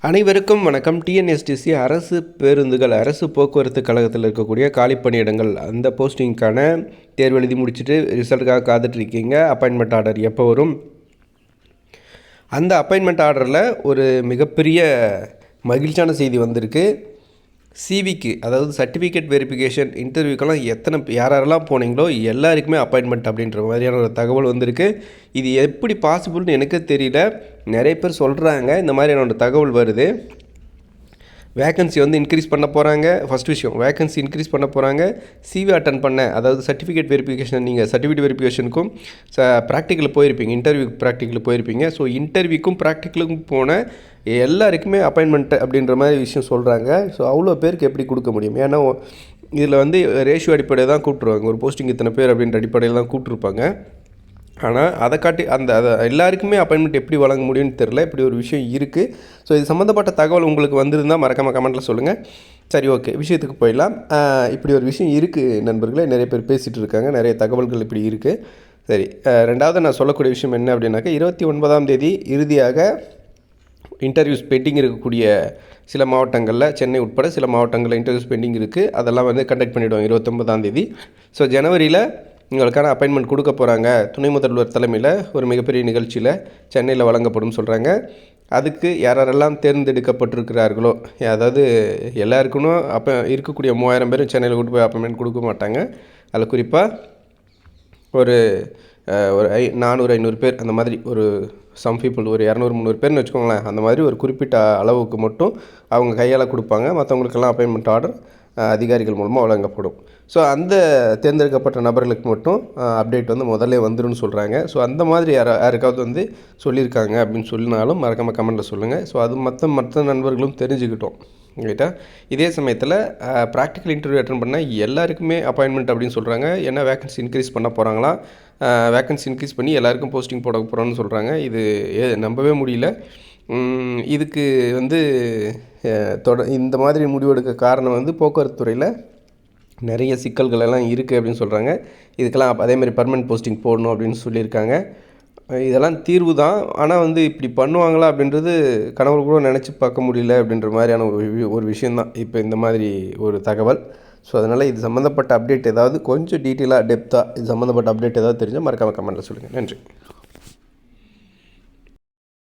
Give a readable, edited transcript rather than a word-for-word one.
அனைவருக்கும் வணக்கம். டிஎன்எஸ்டிசி அரசு பேருந்துகள் அரசு போக்குவரத்து கழகத்தில் இருக்கக்கூடிய காலி பணியிடங்கள் அந்த போஸ்டிங்க்கான தேர்வு எழுதி முடிச்சுட்டு ரிசல்ட்டுக்காக காத்துட்ருக்கீங்க. அப்பாயின்மெண்ட் ஆர்டர் எப்போ வரும்? அந்த அப்பாயின்மெண்ட் ஆர்டரில் ஒரு மிகப்பெரிய மகிழ்ச்சியான செய்தி வந்திருக்கு. சிவிக்கு, அதாவது சர்டிஃபிகேட் வெரிஃபிகேஷன் இன்டர்வியூக்கெல்லாம் யாரெல்லாம் போனீங்களோ எல்லாருக்குமே அப்பாயின்மெண்ட் அப்படின்ற மாதிரியான ஒரு தகவல் வந்திருக்கு. இது எப்படி பாசிபிள்னு எனக்கு தெரியல. நிறைய பேர் சொல்கிறாங்க இந்த மாதிரியான ஒரு தகவல் வருது. வேக்கன்சி இன்க்ரீஸ் பண்ண போகிறாங்க. ஃபஸ்ட் விஷயம், வேக்கன்சி இன்க்ரீஸ் பண்ண போகிறாங்க. சிவி அட்டன் பண்ண, அதாவது சர்டிஃபிகேட் வெரிஃபிகேஷன், நீங்கள் சர்டிஃபிகேட் வெரிஃபிகேஷனுக்கும் ப்ராக்டிக்கல் போயிருப்பீங்க, இன்டர்வியூ ப்ராக்டிக்கல் போயிருப்பீங்க. ஸோ இன்டர்வியூக்கும் ப்ராக்டிக்கலுக்கும் போன எல்லாருக்குமே அப்பாயின்மெண்ட் அப்படின்ற மாதிரி விஷயம் சொல்கிறாங்க. ஸோ அவ்வளோ பேருக்கு எப்படி கொடுக்க முடியும்? ஏன்னா இதில் ரேஷியோ அடிப்படையில் தான் கூப்பிட்ருவாங்க. ஒரு போஸ்டிங் இத்தனை பேர் அப்படின்ற அடிப்படையில் தான் கூப்பிட்ருப்பாங்க. ஆனால் அதை காட்டி அதை எல்லாருக்குமே அப்பாயின்மெண்ட் எப்படி வழங்க முடியும்னு தெரில. இப்படி ஒரு விஷயம் இருக்குது. ஸோ இது சம்மந்தப்பட்ட தகவல் உங்களுக்கு வந்திருந்தால் மறக்காமல் கமெண்ட்டில் சொல்லுங்கள். சரி, ஓகே, விஷயத்துக்கு போயிடலாம். இப்படி ஒரு விஷயம் இருக்குது நண்பர்களே. நிறைய பேர் பேசிகிட்டு இருக்காங்க, நிறைய தகவல்கள் இப்படி இருக்குது. சரி, ரெண்டாவது நான் சொல்லக்கூடிய விஷயம் என்ன அப்படின்னாக்கா, 29ஆம் தேதி இறுதியாக இன்டர்வியூஸ் பெண்டிங் இருக்கக்கூடிய சில மாவட்டங்களில், சென்னை உட்பட சில மாவட்டங்களில் இன்டர்வியூஸ் பெண்டிங் இருக்குது. அதெல்லாம் கண்டக்ட் பண்ணிவிடுவாங்க 29ஆம் தேதி. ஸோ ஜனவரியில் உங்களுக்கான அப்பாயின்மெண்ட் கொடுக்க போகிறாங்க. துணை முதல்வர் தலைமையில் ஒரு மிகப்பெரிய நிகழ்ச்சியில் சென்னையில் வழங்கப்படும் சொல்கிறாங்க. அதுக்கு யாரெல்லாம் தேர்ந்தெடுக்கப்பட்டிருக்கிறார்களோ, அதாவது எல்லாருக்கும் இருக்கக்கூடிய 3000 பேரும் சென்னையில் கூட்டு போய் அப்பாயின்மெண்ட் கொடுக்க மாட்டாங்க. அதில் குறிப்பாக ஒரு 400-500 பேர், அந்த மாதிரி ஒரு சம் பீப்புள், ஒரு 200-300 பேர்னு வச்சுக்கோங்களேன். அந்த மாதிரி ஒரு குறிப்பிட்ட அளவுக்கு மட்டும் அவங்க கையால் கொடுப்பாங்க. மற்றவங்களுக்கெல்லாம் அப்பாயின்மெண்ட் ஆர்டர் அதிகாரிகள் மூலமாக வழங்கப்படும். ஸோ அந்த தேர்ந்தெடுக்கப்பட்ட நபர்களுக்கு மட்டும் அப்டேட் முதல்ல வந்துடும் சொல்கிறாங்க. ஸோ அந்த மாதிரி யாருக்காவது சொல்லியிருக்காங்க அப்படின்னு சொல்லினாலும் மறக்காமல் கமெண்ட்டில் சொல்லுங்கள். ஸோ அது மற்ற நண்பர்களும் தெரிஞ்சுக்கிட்டோம், ரைட்டா? இதே சமயத்தில் ப்ராக்டிக்கல் இன்டர்வியூ அட்டன் பண்ணால் எல்லாருக்குமே அப்பாயின்மெண்ட் அப்படின்னு சொல்கிறாங்க. ஏன்னா வேக்கன்சி இன்க்ரீஸ் பண்ண போகிறாங்களா, வேக்கன்சி இன்க்ரீஸ் பண்ணி எல்லாருக்கும் போஸ்டிங் போட போகிறோன்னு சொல்கிறாங்க. இது நம்பவே முடியல. இதுக்கு இந்த மாதிரி முடிவெடுக்க காரணம் போக்குவரத்து துறையில் நிறைய சிக்கல்கள் எல்லாம் இருக்குது அப்படின்னு சொல்கிறாங்க. இதுக்கெல்லாம் அதேமாதிரி பர்மனெண்ட் போஸ்டிங் போடணும் அப்படின்னு சொல்லியிருக்காங்க. இதெல்லாம் தீர்வு தான். ஆனால் இப்படி பண்ணுவாங்களா அப்படின்றது கனவு கூட நினச்சி பார்க்க முடியல அப்படின்ற மாதிரியான ஒரு விஷயந்தான் இப்போ இந்த மாதிரி ஒரு தகவல். ஸோ அதனால் இது சம்மந்தப்பட்ட அப்டேட் ஏதாவது கொஞ்சம் டீட்டெயிலாக டெப்த்தாக இது சம்மந்தப்பட்ட அப்டேட் ஏதாவது தெரிஞ்சால் மறக்காமல் கமெண்ட்டில் சொல்லுங்கள். நன்றி.